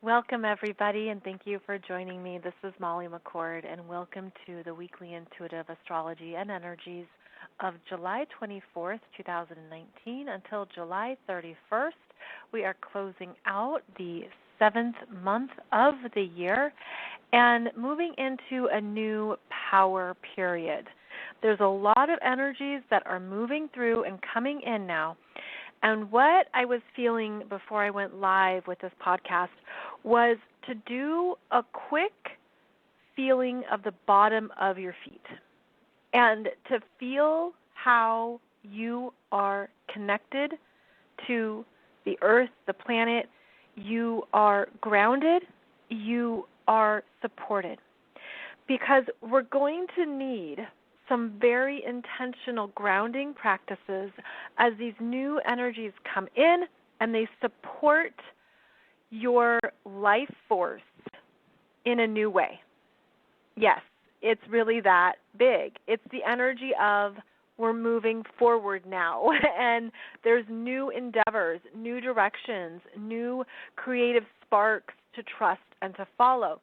Welcome, everybody, and thank you for joining me. This is Molly McCord, and welcome to the weekly intuitive astrology and energies of July 24th, 2019 until July 31st. We are closing out the 7th month of the year and moving into a new power period. There's a lot of energies that are moving through and coming in now. And what I was feeling before I went live with this podcast was to do a quick feeling of the bottom of your feet and to feel how you are connected to the earth, the planet. You are grounded. You are supported. Because we're going to need some very intentional grounding practices as these new energies come in and they support your life force in a new way. Yes, it's really that big. It's the energy of we're moving forward now, and there's new endeavors, new directions, new creative sparks to trust and to follow.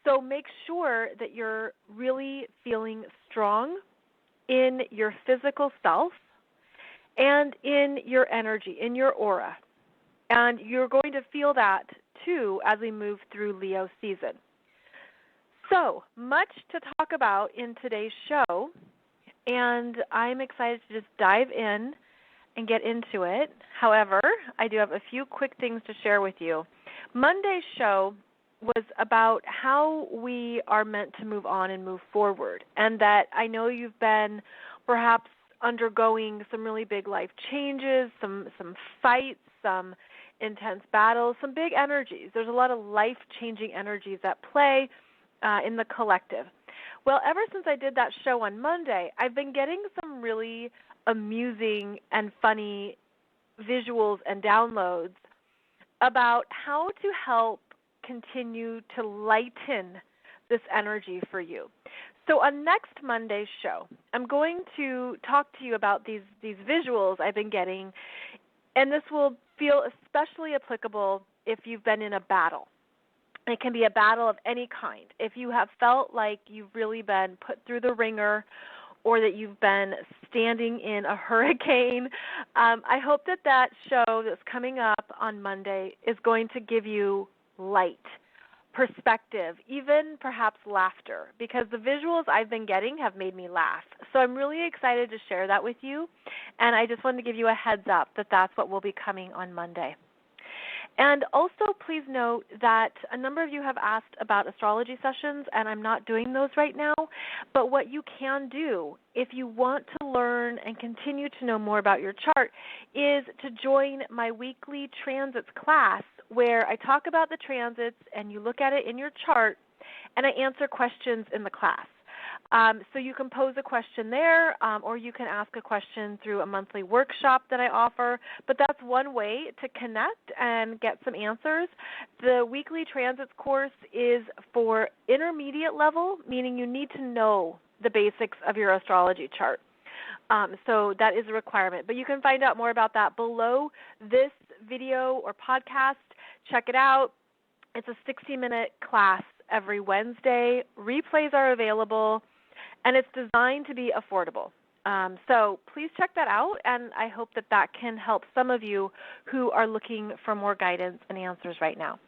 So make sure that you're really feeling strong in your physical self and in your energy, in your aura. And you're going to feel that, too, as we move through Leo season. So much to talk about in today's show, and I'm excited to just dive in and get into it. However, I do have a few quick things to share with you. Monday's show was about how we are meant to move on and move forward, and that I know you've been perhaps undergoing some really big life changes, some fights, some intense battles, some big energies. There's a lot of life-changing energies at play in the collective. Well, ever since I did that show on Monday, I've been getting some really amusing and funny visuals and downloads about how to help continue to lighten this energy for you. So on next Monday's show, I'm going to talk to you about these visuals I've been getting, and this will feel especially applicable if you've been in a battle. It can be a battle of any kind. If you have felt like you've really been put through the ringer or that you've been standing in a hurricane, I hope that show that's coming up on Monday is going to give you light, perspective, even perhaps laughter, because the visuals I've been getting have made me laugh. So I'm really excited to share that with you, and I just wanted to give you a heads up that that's what will be coming on Monday. And also please note that a number of you have asked about astrology sessions, and I'm not doing those right now, but what you can do if you want to learn and continue to know more about your chart is to join my weekly transits class, where I talk about the transits and you look at it in your chart and I answer questions in the class. So you can pose a question there, or you can ask a question through a monthly workshop that I offer, but that's one way to connect and get some answers. The weekly transits course is for intermediate level, meaning you need to know the basics of your astrology chart. So that is a requirement. But you can find out more about that below this video or podcast. Check it out. It's a 60-minute class every Wednesday. Replays are available, and it's designed to be affordable. So please check that out, and I hope that can help some of you who are looking for more guidance and answers right now.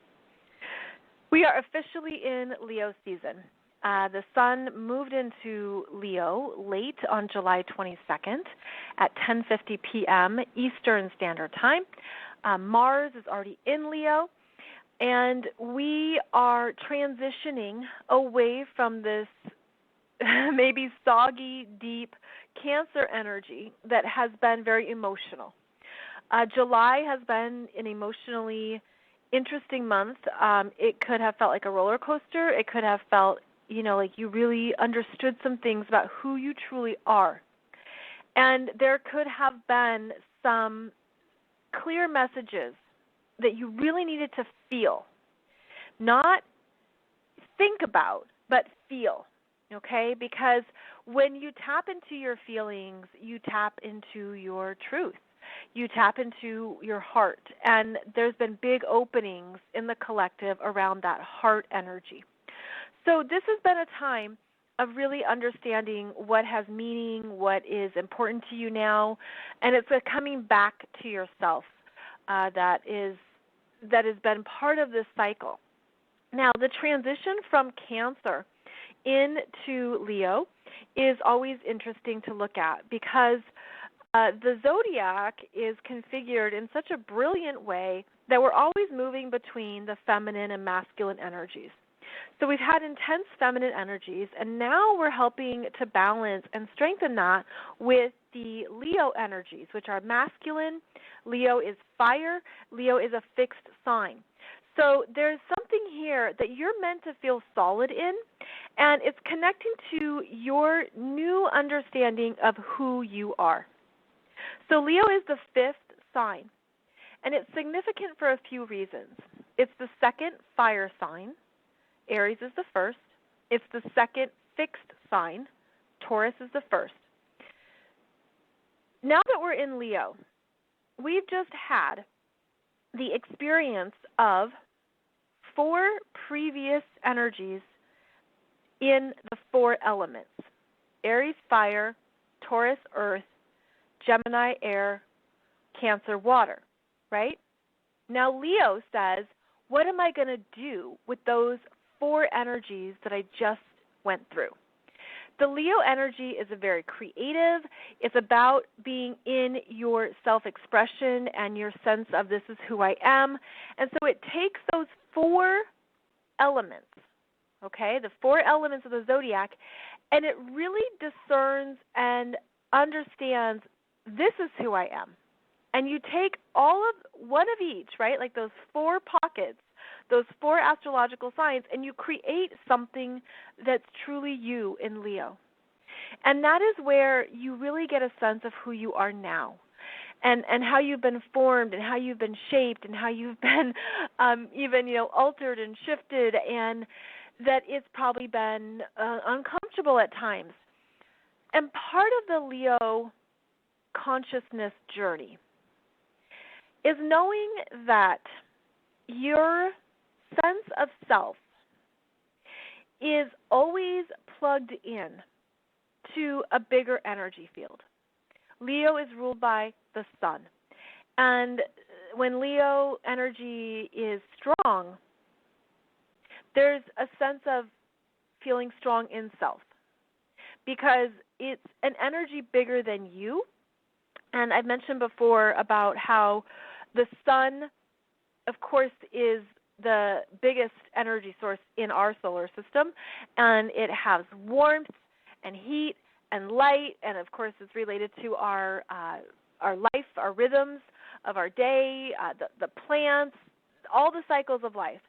We are officially in Leo season. The sun moved into Leo late on July 22nd at 10:50 p.m. Eastern Standard Time. Mars is already in Leo, and we are transitioning away from this maybe soggy, deep Cancer energy that has been very emotional. July has been an emotionally interesting month. It could have felt like a roller coaster. It could have felt, like you really understood some things about who you truly are. And there could have been some clear messages that you really needed to feel. Not think about, but feel, okay? Because when you tap into your feelings, you tap into your truth. you tap into your heart, and there's been big openings in the collective around that heart energy. So this has been a time of really understanding what has meaning, what is important to you now, and it's a coming back to yourself that has been part of this cycle. Now, the transition from Cancer into Leo is always interesting to look at because the zodiac is configured in such a brilliant way that we're always moving between the feminine and masculine energies. So we've had intense feminine energies, and now we're helping to balance and strengthen that with the Leo energies, which are masculine. Leo is fire. Leo is a fixed sign. So there's something here that you're meant to feel solid in, and it's connecting to your new understanding of who you are. So Leo is the fifth sign, and it's significant for a few reasons. It's the second fire sign. Aries is the first. It's the second fixed sign. Taurus is the first. Now that we're in Leo, we've just had the experience of 4 previous energies in the 4 elements: Aries, fire; Taurus, earth; Gemini, air; Cancer, water, right? Now Leo says, what am I going to do with those 4 energies that I just went through? The Leo energy is a very creative. It's about being in your self-expression and your sense of this is who I am. And so it takes those 4 elements, okay, the 4 elements of the zodiac, and it really discerns and understands this is who I am. And you take one of each, right, like those 4 pockets, those 4 astrological signs, and you create something that's truly you in Leo. And that is where you really get a sense of who you are now, and how you've been formed, and how you've been shaped, and how you've been even altered and shifted, and that it's probably been uncomfortable at times. And part of the Leo consciousness journey is knowing that your sense of self is always plugged in to a bigger energy field. Leo is ruled by the sun. And when Leo energy is strong, there's a sense of feeling strong in self because it's an energy bigger than you. And I've mentioned before about how the sun, of course, is the biggest energy source in our solar system, and it has warmth and heat and light, and of course it's related to our life, our rhythms of our day, the plants, all the cycles of life.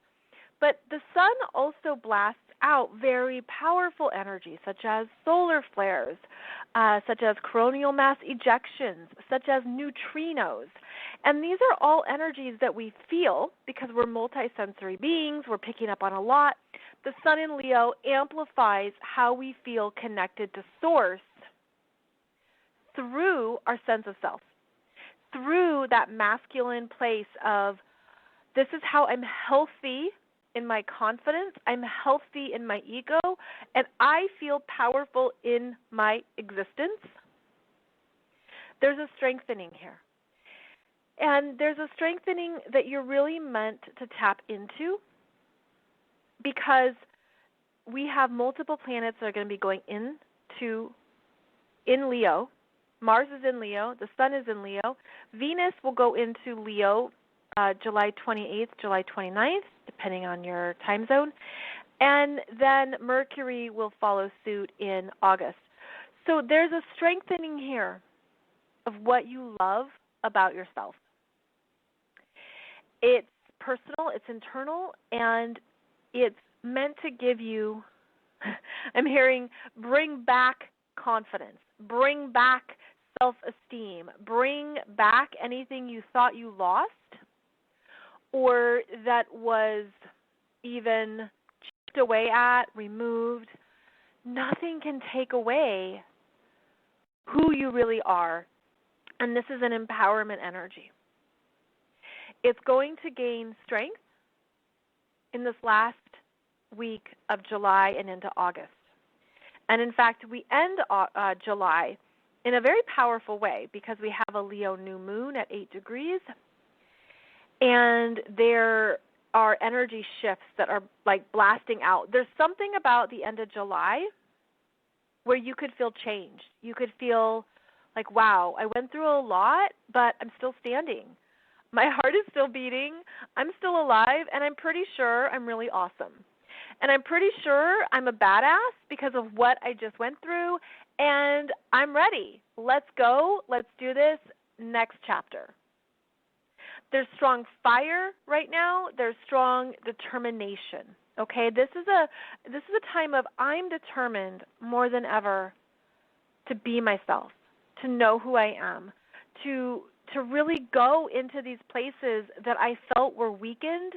But the sun also blasts out very powerful energy, such as solar flares, such as coronal mass ejections, such as neutrinos. And these are all energies that we feel because we're multisensory beings. We're picking up on a lot. The sun in Leo amplifies how we feel connected to Source through our sense of self, through that masculine place of this is how I'm healthy in my confidence, I'm healthy in my ego, and I feel powerful in my existence. There's a strengthening here. And there's a strengthening that you're really meant to tap into because we have multiple planets that are going to be going in Leo. Mars is in Leo. The Sun is in Leo. Venus will go into Leo July 28th, July 29th, depending on your time zone. And then Mercury will follow suit in August. So there's a strengthening here of what you love about yourself. It's personal, it's internal, and it's meant to give you, I'm hearing, bring back confidence, bring back self-esteem, bring back anything you thought you lost or that was even chipped away at, removed. Nothing can take away who you really are and this is an empowerment energy. It's going to gain strength in this last week of July and into August. And in fact, we end July in a very powerful way because we have a Leo new moon at 8 degrees, and there are energy shifts that are like blasting out. There's something about the end of July where you could feel change. You could feel like, wow, I went through a lot, but I'm still standing. My heart is still beating. I'm still alive, and I'm pretty sure I'm really awesome. And I'm pretty sure I'm a badass because of what I just went through, and I'm ready. Let's go. Let's do this. Next chapter. There's strong fire right now. There's strong determination. Okay, this is a time of I'm determined more than ever to be myself, to know who I am, to really go into these places that I felt were weakened,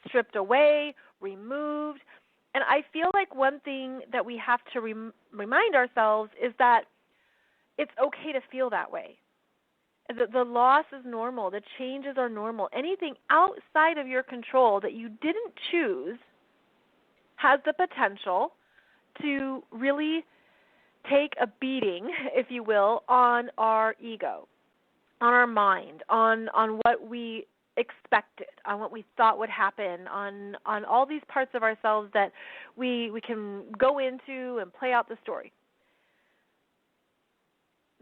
stripped away, removed. And I feel like one thing that we have to remind ourselves is that it's okay to feel that way. The loss is normal. The changes are normal. Anything outside of your control that you didn't choose has the potential to really take a beating, if you will, on our ego, on our mind, on what we expected, on what we thought would happen, on all these parts of ourselves that we can go into and play out the story.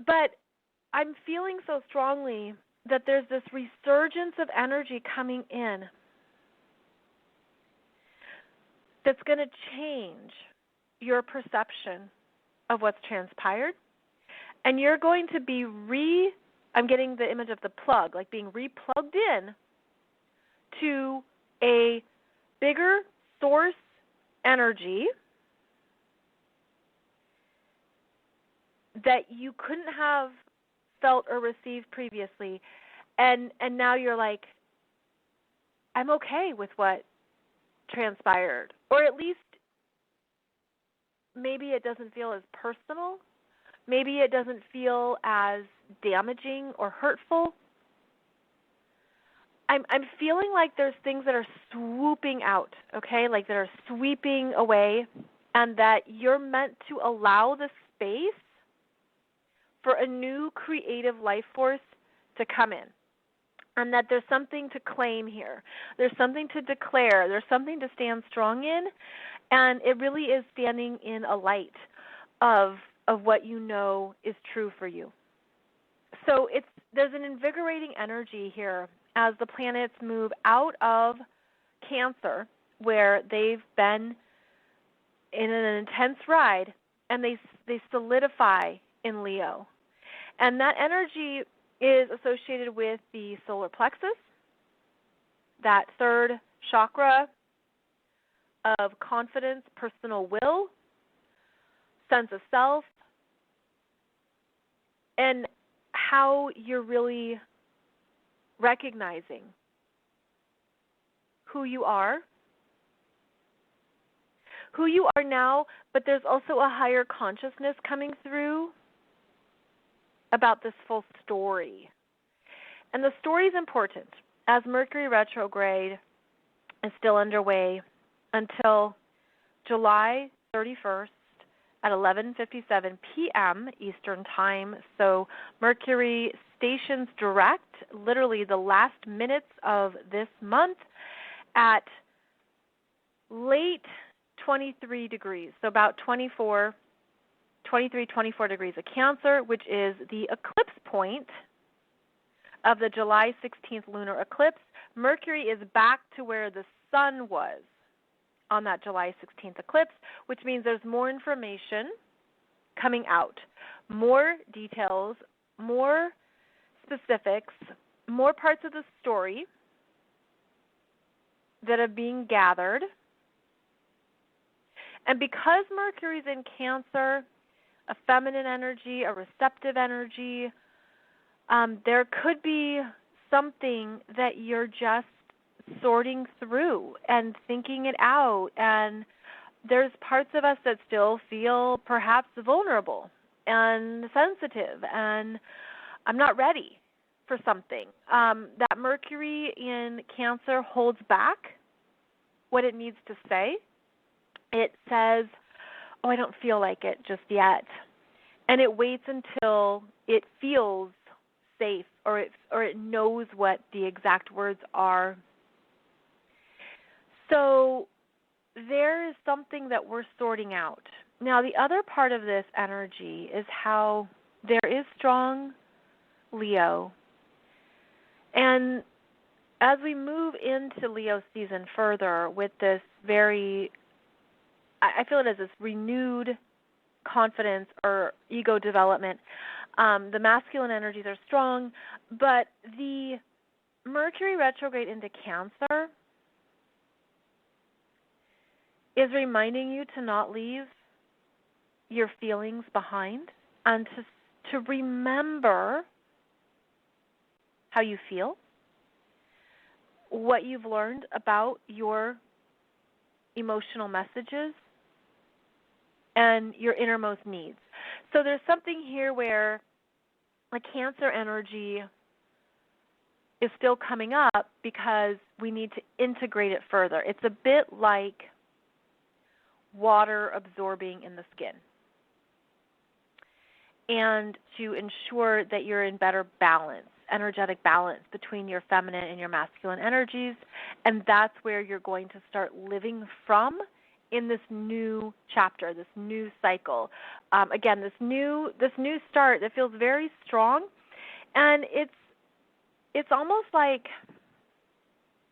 But I'm feeling so strongly that there's this resurgence of energy coming in that's going to change your perception of what's transpired. And you're going to be I'm getting the image of the plug, like being replugged in to a bigger source energy that you couldn't have felt or received previously. And now you're like, I'm okay with what transpired. Or at least maybe it doesn't feel as personal. Maybe it doesn't feel as damaging or hurtful. I'm feeling like there's things that are swooping out, okay, like that are sweeping away, and that you're meant to allow the space for a new creative life force to come in, and that there's something to claim here. There's something to declare. There's something to stand strong in, and it really is standing in a light of what you know is true for you. So there's an invigorating energy here as the planets move out of Cancer, where they've been in an intense ride, and they solidify in Leo. And that energy is associated with the solar plexus, that third chakra of confidence, personal will, sense of self, and how you're really recognizing who you are now, but there's also a higher consciousness coming through about this full story. And the story is important, as Mercury Retrograde is still underway until July 31st at 11:57 p.m. Eastern Time. So Mercury stations direct literally the last minutes of this month at late 23 degrees, so about 24 degrees of Cancer, which is the eclipse point of the July 16th lunar eclipse. Mercury is back to where the sun was on that July 16th eclipse, which means there's more information coming out, more details, more specifics, more parts of the story that are being gathered. And because Mercury's in Cancer, a feminine energy, a receptive energy, there could be something that you're just sorting through and thinking it out. And there's parts of us that still feel perhaps vulnerable and sensitive and I'm not ready for something. That Mercury in Cancer holds back what it needs to say. It says, oh, I don't feel like it just yet. And it waits until it feels safe or it knows what the exact words are. So there is something that we're sorting out. Now, the other part of this energy is how there is strong Leo. And as we move into Leo season further with this I feel it as this renewed confidence or ego development. The masculine energies are strong, but the Mercury retrograde into Cancer is reminding you to not leave your feelings behind and to remember how you feel, what you've learned about your emotional messages, and your innermost needs. So there's something here where the Cancer energy is still coming up because we need to integrate it further. It's a bit like water absorbing in the skin, and to ensure that you're in better balance, energetic balance between your feminine and your masculine energies, and that's where you're going to start living from in this new chapter, this new cycle. Again, this new start that feels very strong, and it's almost like,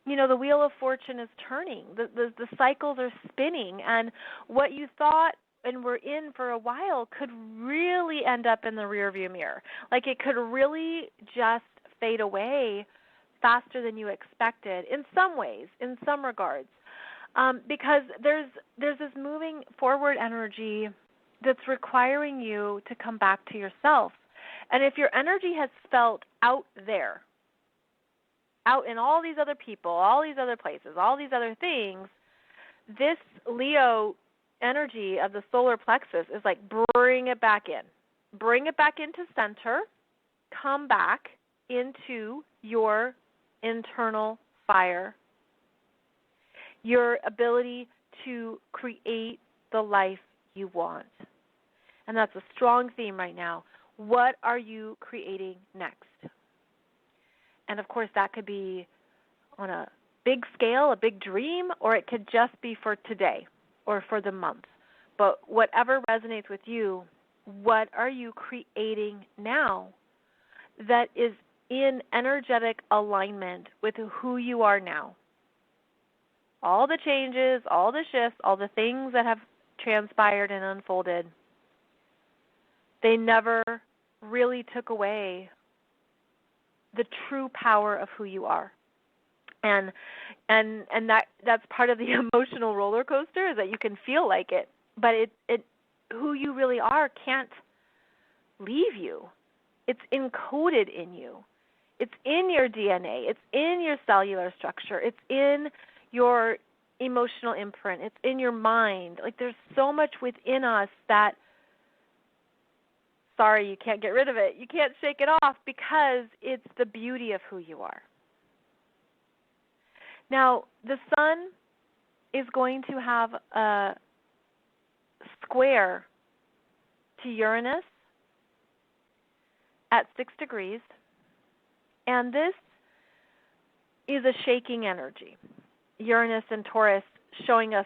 you know, the wheel of fortune is turning. The cycles are spinning, and what you thought and were in for a while could really end up in the rearview mirror. Like it could really just fade away faster than you expected in some ways, in some regards. Because there's this moving forward energy that's requiring you to come back to yourself. And if your energy has felt out there, out in all these other people, all these other places, all these other things, this Leo energy of the solar plexus is like bring it back in. Bring it back into center. Come back into your internal fire, your ability to create the life you want. And that's a strong theme right now. What are you creating next? And of course, that could be on a big scale, a big dream, or it could just be for today or for the month. But whatever resonates with you, what are you creating now that is in energetic alignment with who you are now? All the changes, all the shifts, all the things that have transpired and unfolded, they never really took away the true power of who you are. And that's part of the emotional roller coaster, is that you can feel like it, but it who you really are can't leave you. It's encoded in you. It's in your DNA. It's in your cellular structure. It's in your emotional imprint. It's in your mind. Like there's so much within us that, sorry, you can't get rid of it. You can't shake it off because it's the beauty of who you are. Now, the sun is going to have a square to Uranus at 6 degrees, and this is a shaking energy. Uranus and Taurus showing us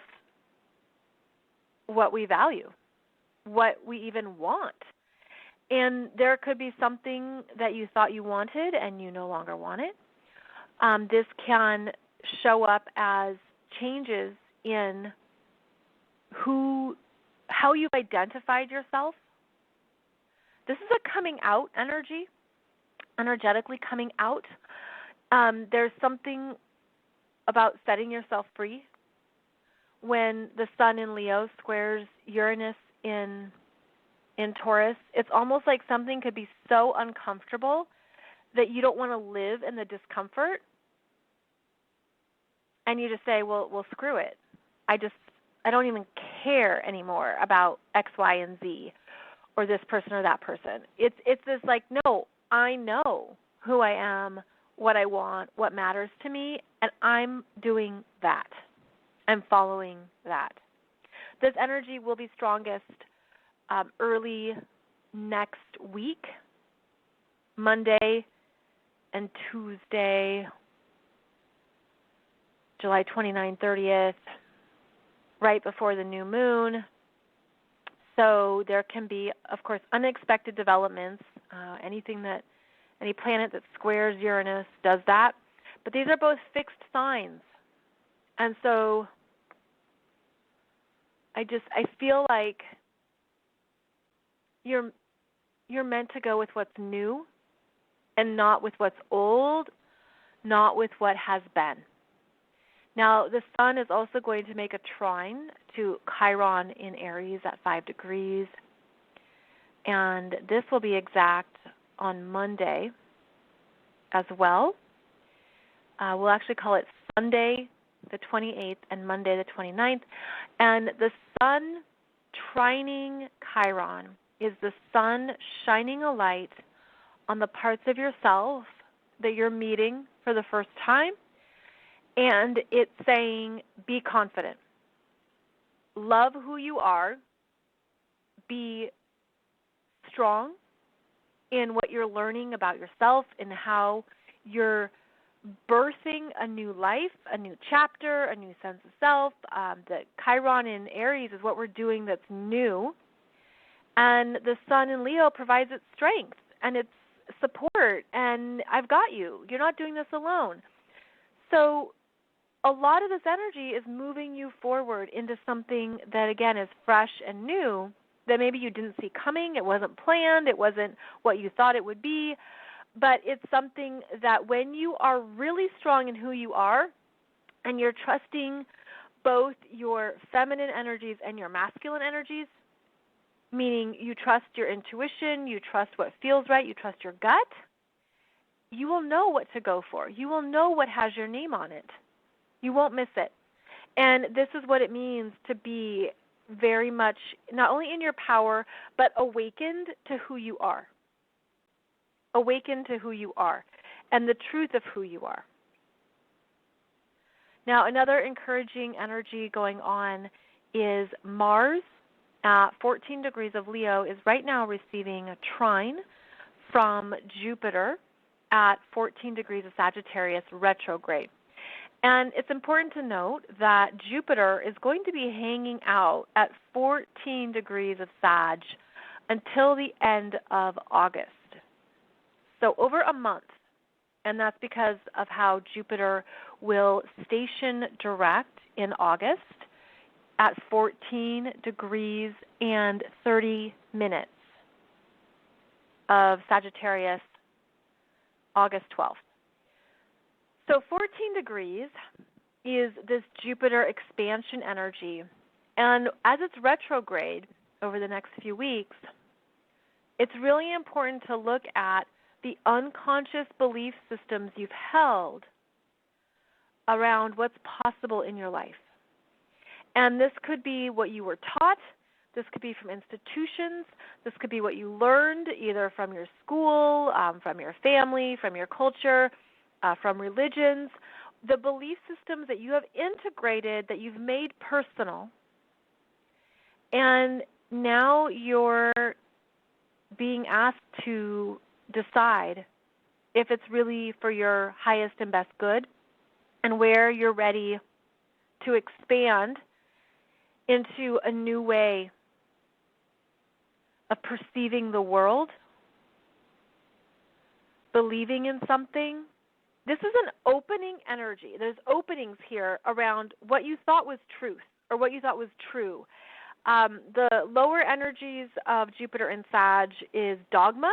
what we value, what we even want. And there could be something that you thought you wanted and you no longer want it. This can show up as changes in how you've identified yourself. This is a coming out energy, energetically coming out. There's something about setting yourself free when the sun in Leo squares Uranus in Taurus. It's almost like something could be so uncomfortable that you don't want to live in the discomfort, and you just say, well, screw it. I don't even care anymore about X, Y, and Z, or this person or that person. It's this like, no, I know who I am, what I want, what matters to me, and I'm doing that. I'm following that. This energy will be strongest early next week, Monday and Tuesday, July 29th, 30th, right before the new moon. So there can be, of course, unexpected developments. Any planet that squares Uranus does that. But these are both fixed signs. And so I feel like you're meant to go with what's new and not with what's old, not with what has been. Now, the sun is also going to make a trine to Chiron in Aries at 5 degrees. And this will be exact on Monday as well. We'll actually call it Sunday the 28th and Monday the 29th. And the sun trining Chiron is the sun shining a light on the parts of yourself that you're meeting for the first time. And it's saying, be confident. Love who you are. Be strong in what you're learning about yourself and how you're birthing a new life, a new chapter, a new sense of self. The Chiron in Aries is what we're doing that's new. And the sun in Leo provides its strength and its support. And I've got you. You're not doing this alone. So a lot of this energy is moving you forward into something that, again, is fresh and new, that maybe you didn't see coming, it wasn't planned, it wasn't what you thought it would be, but it's something that when you are really strong in who you are and you're trusting both your feminine energies and your masculine energies, meaning you trust your intuition, you trust what feels right, you trust your gut, you will know what to go for. You will know what has your name on it. You won't miss it. And this is what it means to be very much not only in your power, but awakened to who you are. Awakened to who you are and the truth of who you are. Now, another encouraging energy going on is Mars at 14 degrees of Leo is right now receiving a trine from Jupiter at 14 degrees of Sagittarius retrograde. And it's important to note that Jupiter is going to be hanging out at 14 degrees of Sag until the end of August. So over a month. And that's because of how Jupiter will station direct in August at 14 degrees and 30 minutes of Sagittarius, August 12th. So 14 degrees is this Jupiter expansion energy. And as it's retrograde over the next few weeks, it's really important to look at the unconscious belief systems you've held around what's possible in your life. And this could be what you were taught. This could be from institutions. This could be what you learned either from your school, from your family, from your culture, from religions, the belief systems that you have integrated, that you've made personal, and now you're being asked to decide if it's really for your highest and best good and where you're ready to expand into a new way of perceiving the world, believing in something. This is an opening energy. There's openings here around what you thought was truth or what you thought was true. The lower energies of Jupiter and Sag is dogma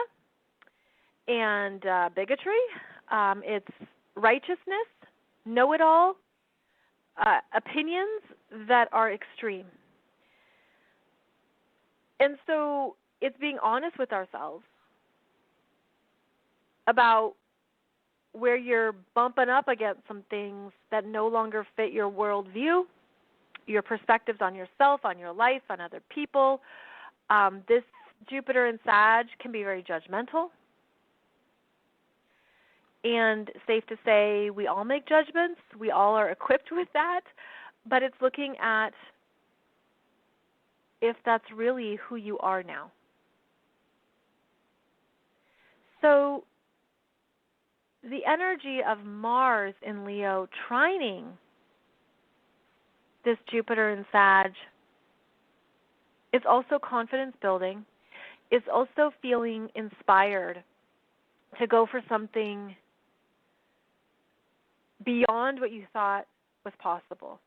and bigotry. It's righteousness, know-it-all, opinions that are extreme. And so it's being honest with ourselves about where you're bumping up against some things that no longer fit your worldview, your perspectives on yourself, on your life, on other people. This Jupiter and Sag can be very judgmental. And safe to say, we all make judgments. We all are equipped with that. But it's looking at if that's really who you are now. So the energy of Mars in Leo trining this Jupiter in Sag is also confidence building. It's also feeling inspired to go for something beyond what you thought was possible,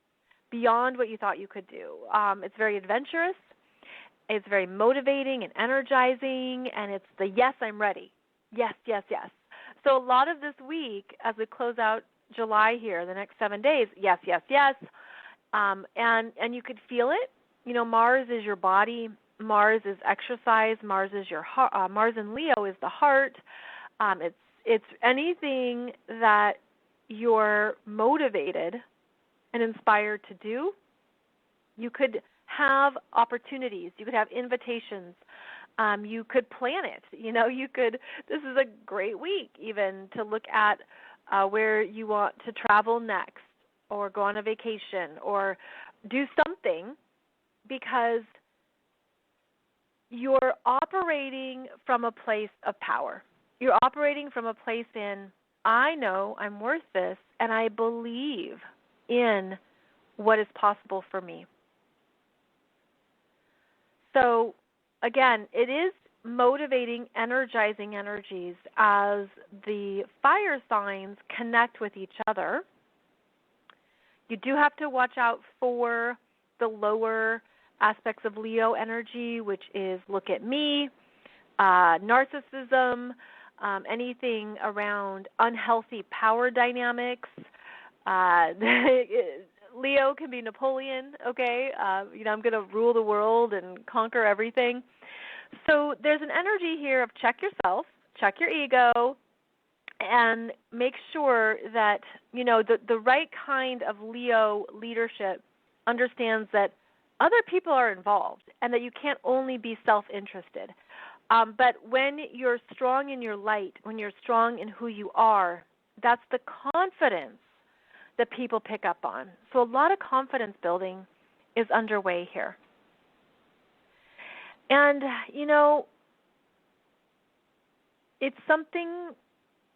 beyond what you thought you could do. It's very adventurous. It's very motivating and energizing, and it's the yes, I'm ready. Yes, yes, yes. So a lot of this week, as we close out July here, the next 7 days, yes, yes, yes. And you could feel it. You know, Mars is your body. Mars is exercise. Mars is your heart. Mars in Leo is the heart. It's anything that you're motivated and inspired to do. You could have opportunities. You could have invitations. You could plan it. You know, this is a great week even to look at where you want to travel next or go on a vacation or do something, because you're operating from a place of power. You're operating from a place in, I know I'm worth this, and I believe in what is possible for me. So, again, it is motivating, energizing energies as the fire signs connect with each other. You do have to watch out for the lower aspects of Leo energy, which is look at me, narcissism, anything around unhealthy power dynamics. Leo can be Napoleon, okay? I'm going to rule the world and conquer everything. So there's an energy here of check yourself, check your ego, and make sure that, the right kind of Leo leadership understands that other people are involved and that you can't only be self-interested. But when you're strong in your light, when you're strong in who you are, that's the confidence that people pick up on. So a lot of confidence building is underway here. And,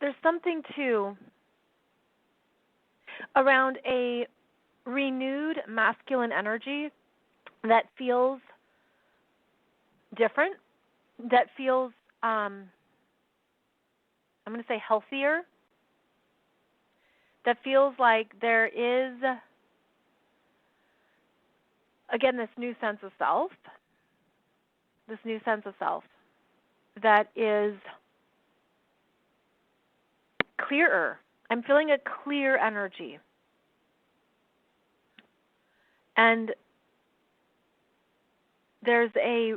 there's something too around a renewed masculine energy that feels different, that feels, I'm going to say healthier, that feels like there is, again, this new sense of self that is clearer. I'm feeling a clear energy. And there's a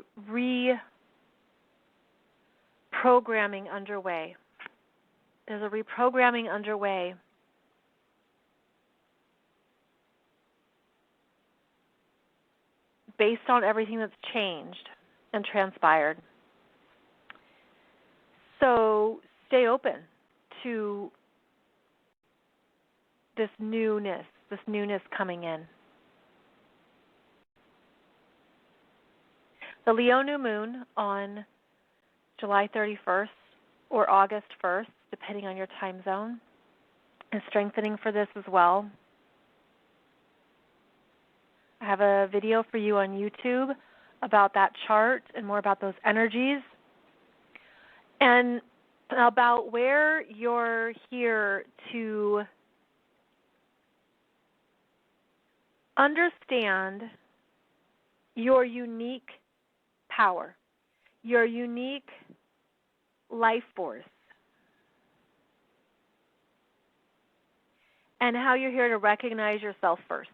reprogramming underway. There's a reprogramming underway based on everything that's changed and transpired. So stay open to this newness coming in. The Leo new moon on July 31st or August 1st, depending on your time zone, is strengthening for this as well. I have a video for you on YouTube about that chart and more about those energies and about where you're here to understand your unique power, your unique life force, and how you're here to recognize yourself first.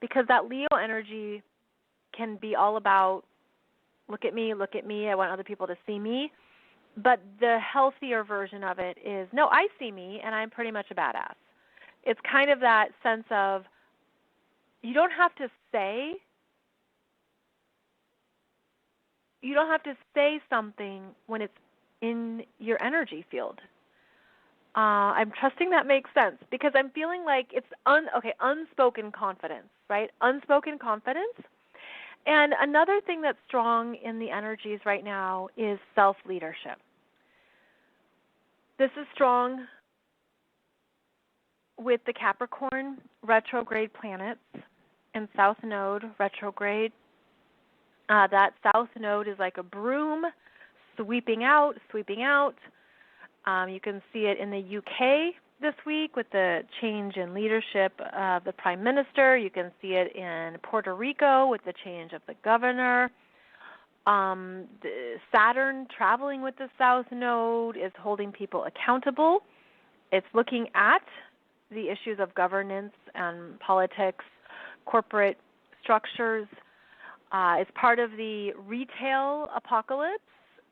Because that Leo energy can be all about, look at me, I want other people to see me. But the healthier version of it is, no, I see me, and I'm pretty much a badass. It's kind of that sense of, you don't have to say something when it's in your energy field. I'm trusting that makes sense because I'm feeling like it's unspoken confidence, right? Unspoken confidence. And another thing that's strong in the energies right now is self-leadership. This is strong with the Capricorn retrograde planets and South Node retrograde. That South Node is like a broom sweeping out. You can see it in the UK this week with the change in leadership of the Prime Minister. You can see it in Puerto Rico with the change of the governor. Saturn traveling with the South Node is holding people accountable. It's looking at the issues of governance and politics, corporate structures. It's part of the retail apocalypse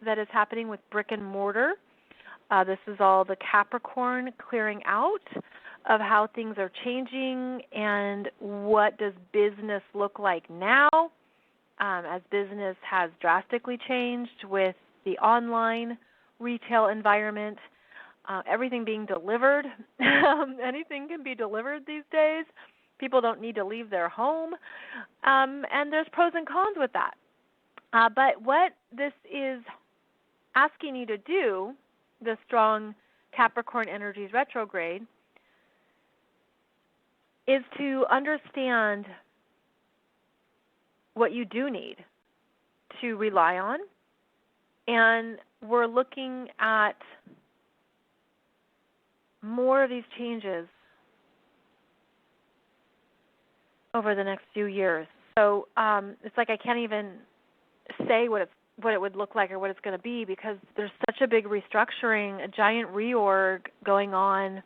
that is happening with brick and mortar. This is all the Capricorn clearing out of how things are changing and what does business look like now, as business has drastically changed with the online retail environment. Everything being delivered. Anything can be delivered these days. People don't need to leave their home. And there's pros and cons with that. But what this is asking you to do, the strong Capricorn energies retrograde, is to understand what you do need to rely on. And we're looking at more of these changes over the next few years. So it's like I can't even say what it would look like or what it's going to be because there's such a big restructuring, a giant reorg going on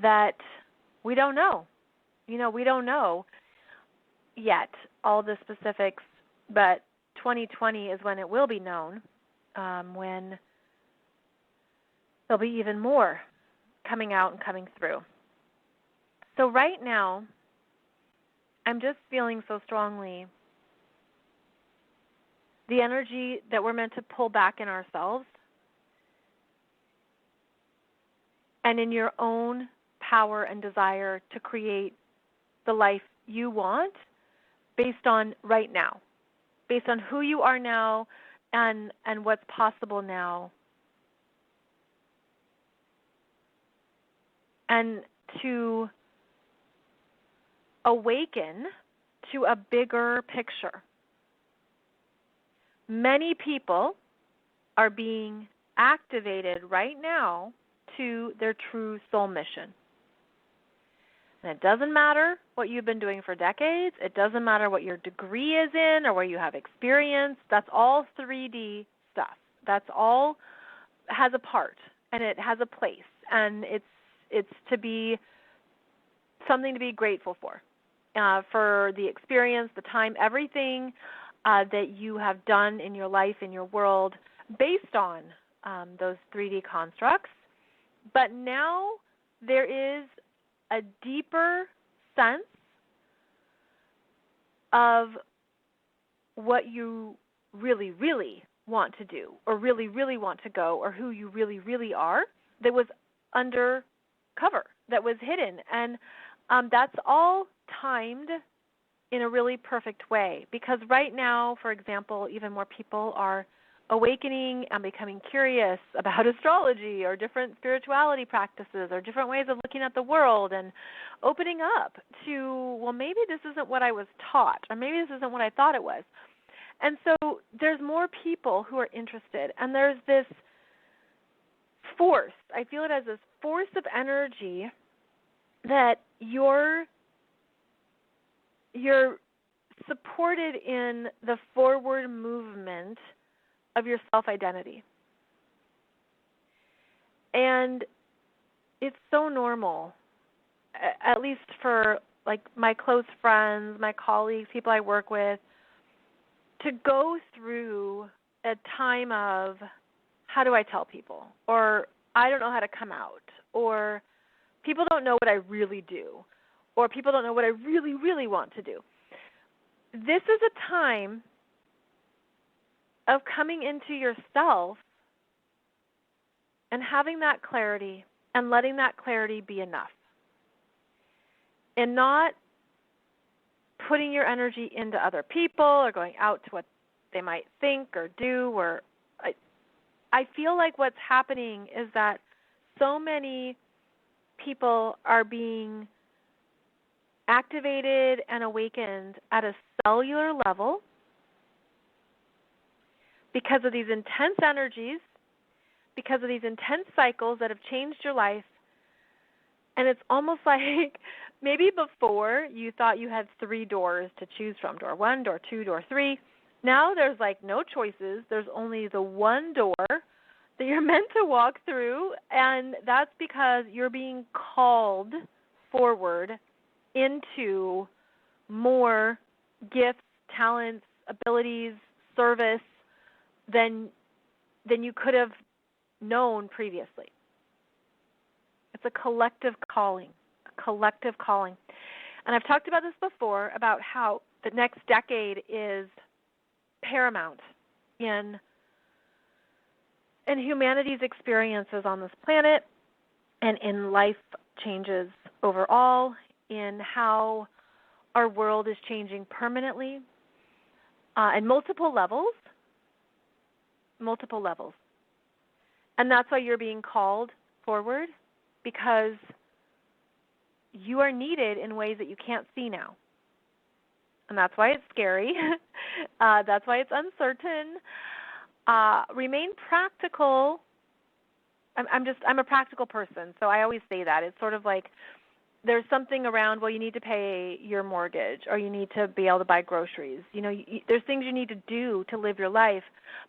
that we don't know. We don't know yet all the specifics, but 2020 is when it will be known, when there'll be even more coming out and coming through. So right now, I'm just feeling so strongly the energy that we're meant to pull back in ourselves and in your own power and desire to create the life you want based on right now, based on who you are now and what's possible now. And to awaken to a bigger picture. Many people are being activated right now to their true soul mission. And it doesn't matter what you've been doing for decades. It doesn't matter what your degree is in or where you have experience. That's all 3D stuff. That's all has a part and it has a place. And it's to be something to be grateful for the experience, the time, everything that you have done in your life, in your world, based on those 3D constructs. But now there is a deeper sense of what you really, really want to do or really, really want to go or who you really, really are that was under cover, that was hidden. And that's all timed in a really perfect way because right now, for example, even more people are awakening and becoming curious about astrology or different spirituality practices or different ways of looking at the world and opening up to, well, maybe this isn't what I was taught or maybe this isn't what I thought it was. And so there's more people who are interested, and there's this force. I feel it as this force of energy that you're supported in the forward movement of your self-identity. And it's so normal, at least for like my close friends, my colleagues, people I work with, to go through a time of how do I tell people, or I don't know how to come out, or people don't know what I really do, or people don't know what I really, really want to do. This is a time of coming into yourself and having that clarity and letting that clarity be enough. And not putting your energy into other people or going out to what they might think or do. Or I feel like what's happening is that so many people are being activated and awakened at a cellular level because of these intense energies, because of these intense cycles that have changed your life. And it's almost like maybe before you thought you had 3 doors to choose from, door 1, door 2, door 3. Now there's like no choices. There's only the one door that you're meant to walk through, and that's because you're being called forward into more gifts, talents, abilities, service than you could have known previously. It's a collective calling, And I've talked about this before, about how the next decade is paramount in humanity's experiences on this planet and in life changes overall, in how our world is changing permanently in multiple levels. And that's why you're being called forward, because you are needed in ways that you can't see now. And that's why it's scary. That's why it's uncertain. Remain practical. I'm a practical person, so I always say that. It's sort of like there's something around, well, you need to pay your mortgage or you need to be able to buy groceries. There's things you need to do to live your life.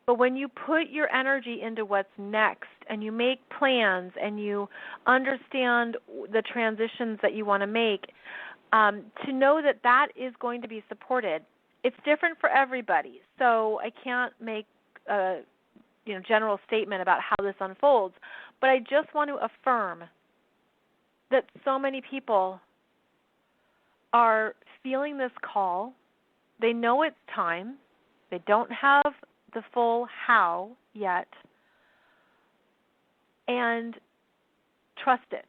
But when you put your energy into what's next and you make plans and you understand the transitions that you want to make, to know that that is going to be supported. It's different for everybody, so I can't make a general statement about how this unfolds. But I just want to affirm that so many people are feeling this call. They know it's time. They don't have the full how yet. And trust it.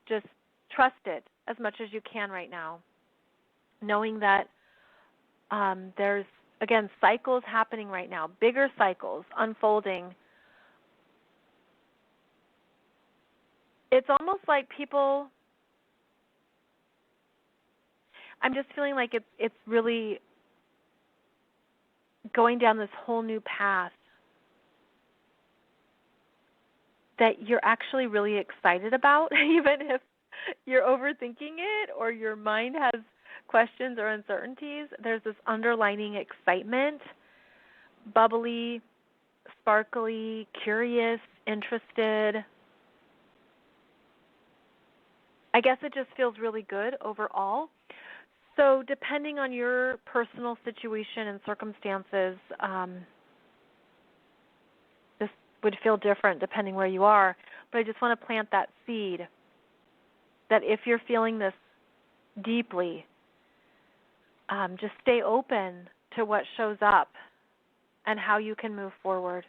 Just trust it as much as you can right now, knowing that there's, again, cycles happening right now, bigger cycles unfolding. It's almost like people, I'm just feeling like it's really going down this whole new path that you're actually really excited about, even if you're overthinking it or your mind has questions or uncertainties. There's this underlining excitement, bubbly, sparkly, curious, interested. I guess it just feels really good overall. So depending on your personal situation and circumstances, this would feel different depending where you are. But I just want to plant that seed that if you're feeling this deeply, just stay open to what shows up and how you can move forward.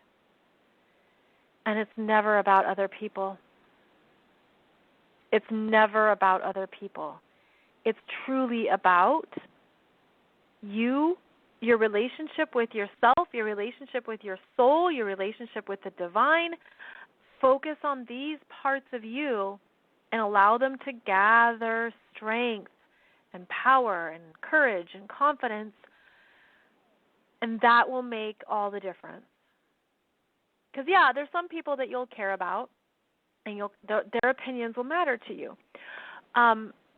And it's never about other people. It's never about other people. It's truly about you, your relationship with yourself, your relationship with your soul, your relationship with the divine. Focus on these parts of you and allow them to gather strength and power and courage and confidence, and that will make all the difference. Because, yeah, there's some people that you'll care about, and their opinions will matter to you.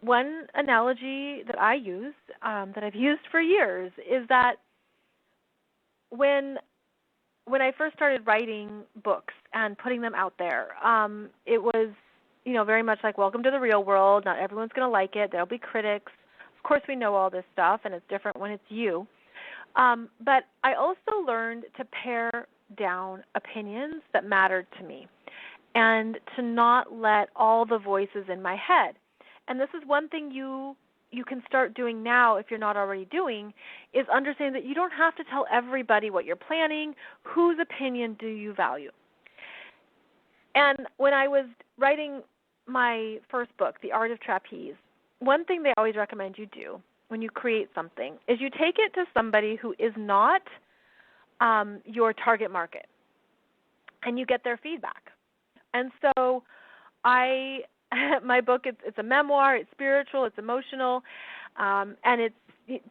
One analogy that I use, that I've used for years, is that when I first started writing books and putting them out there, it was, very much like welcome to the real world. Not everyone's going to like it. There'll be critics. Of course, we know all this stuff, and it's different when it's you. But I also learned to pare down opinions that mattered to me and to not let all the voices in my head. And this is one thing you can start doing now if you're not already doing, is understanding that you don't have to tell everybody what you're planning. Whose opinion do you value? And when I was writing my first book, The Art of Trapeze, one thing they always recommend you do when you create something is you take it to somebody who is not your target market, and you get their feedback. And so my book, it's a memoir, it's spiritual, it's emotional, and it's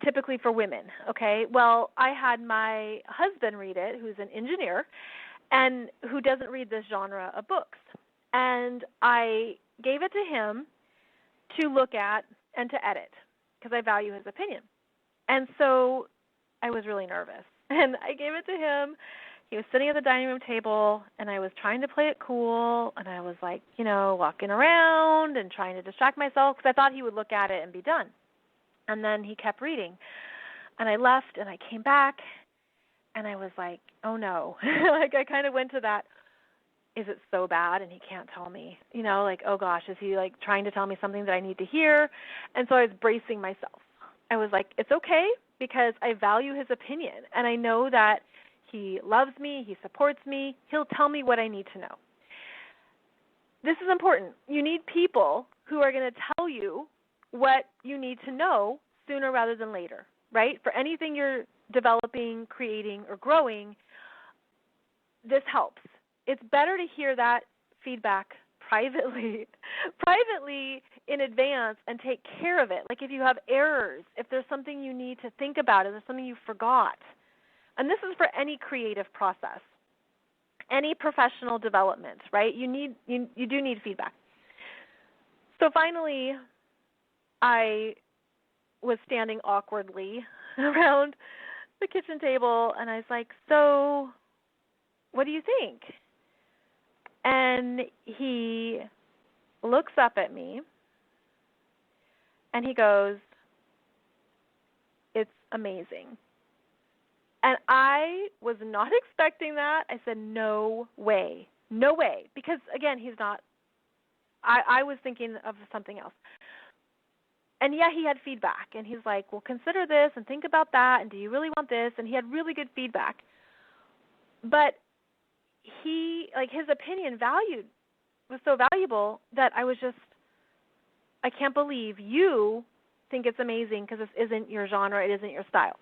typically for women, okay? Well, I had my husband read it, who's an engineer, and who doesn't read this genre of books. And I gave it to him to look at and to edit because I value his opinion. And so I was really nervous. And I gave it to him. He was sitting at the dining room table, and I was trying to play it cool, and I was like, walking around and trying to distract myself because I thought he would look at it and be done. And then he kept reading. And I left, and I came back, and I was like, oh, no. Like I kind of went to that, is it so bad and he can't tell me? Oh, gosh, is he, trying to tell me something that I need to hear? And so I was bracing myself. I was like, it's okay because I value his opinion, and I know that he loves me, he supports me, he'll tell me what I need to know. This is important. You need people who are going to tell you what you need to know sooner rather than later, right? For anything you're developing, creating, or growing, this helps. It's better to hear that feedback privately in advance and take care of it. Like if you have errors, if there's something you need to think about, if there's something you forgot. And this is for any creative process, any professional development, right? You do need feedback. So finally, I was standing awkwardly around the kitchen table, and I was like, so what do you think? And he looks up at me, and he goes, it's amazing. And I was not expecting that. I said, no way, because, again, he's not – I was thinking of something else. And, yeah, he had feedback, and he's like, well, consider this and think about that, and do you really want this? And he had really good feedback. But his opinion was so valuable that I was just, I can't believe you think it's amazing because this isn't your genre, it isn't your style.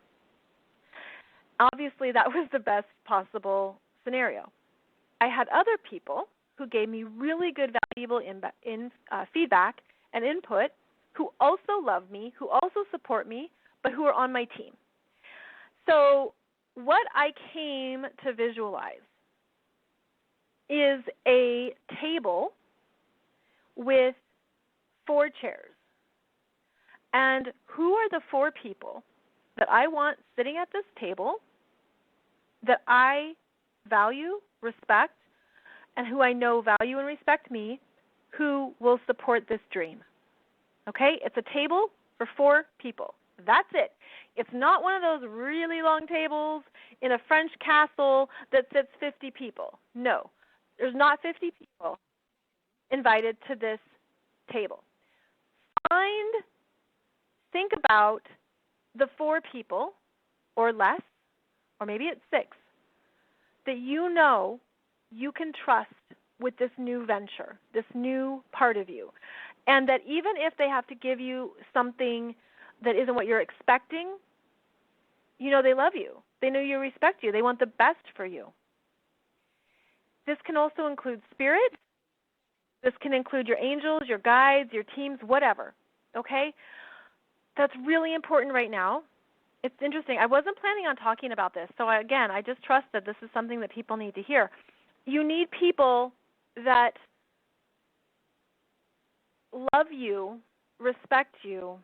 Obviously, that was the best possible scenario. I had other people who gave me really good, valuable feedback and input who also love me, who also support me, but who are on my team. So what I came to visualize is a table with 4 chairs. And who are the 4 people that I want sitting at this table that I value, respect, and who I know value and respect me, who will support this dream? Okay? It's a table for 4 people. That's it. It's not one of those really long tables in a French castle that sits 50 people. No. There's not 50 people invited to this table. Think about the 4 people or less, or maybe it's 6, that you know you can trust with this new venture, this new part of you. And that even if they have to give you something that isn't what you're expecting, you know they love you. They know you respect you. They want the best for you. This can also include spirit. This can include your angels, your guides, your teams, whatever. Okay? That's really important right now. It's interesting. I wasn't planning on talking about this. So, I just trust that this is something that people need to hear. You need people that love you, respect you,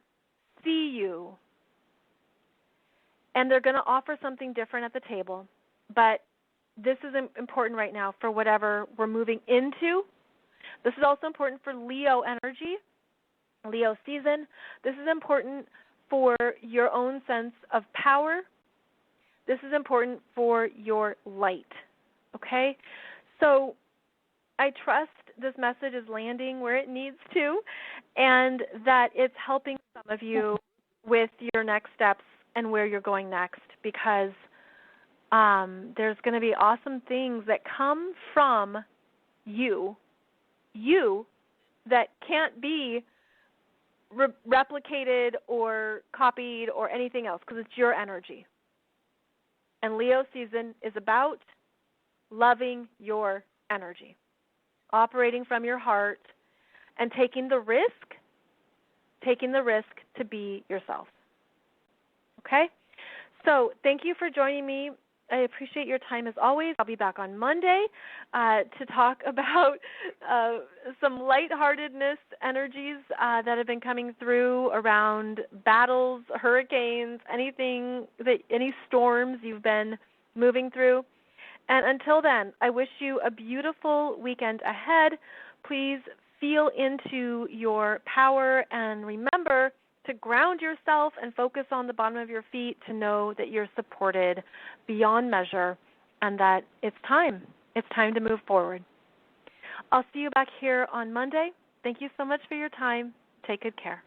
see you, and they're going to offer something different at the table. But this is important right now for whatever we're moving into. This is also important for Leo energy, Leo season. This is important for your own sense of power. This is important for your light, okay? So I trust this message is landing where it needs to, and that it's helping some of you with your next steps and where you're going next, because there's going to be awesome things that come from you that can't be replicated or copied or anything else, because it's your energy. And Leo season is about loving your energy, operating from your heart, and taking the risk to be yourself. Okay? So thank you for joining me. I appreciate your time as always. I'll be back on Monday to talk about some lightheartedness energies that have been coming through around battles, hurricanes, any storms you've been moving through. And until then, I wish you a beautiful weekend ahead. Please feel into your power and remember to ground yourself and focus on the bottom of your feet to know that you're supported beyond measure and that it's time. It's time to move forward. I'll see you back here on Monday. Thank you so much for your time. Take good care.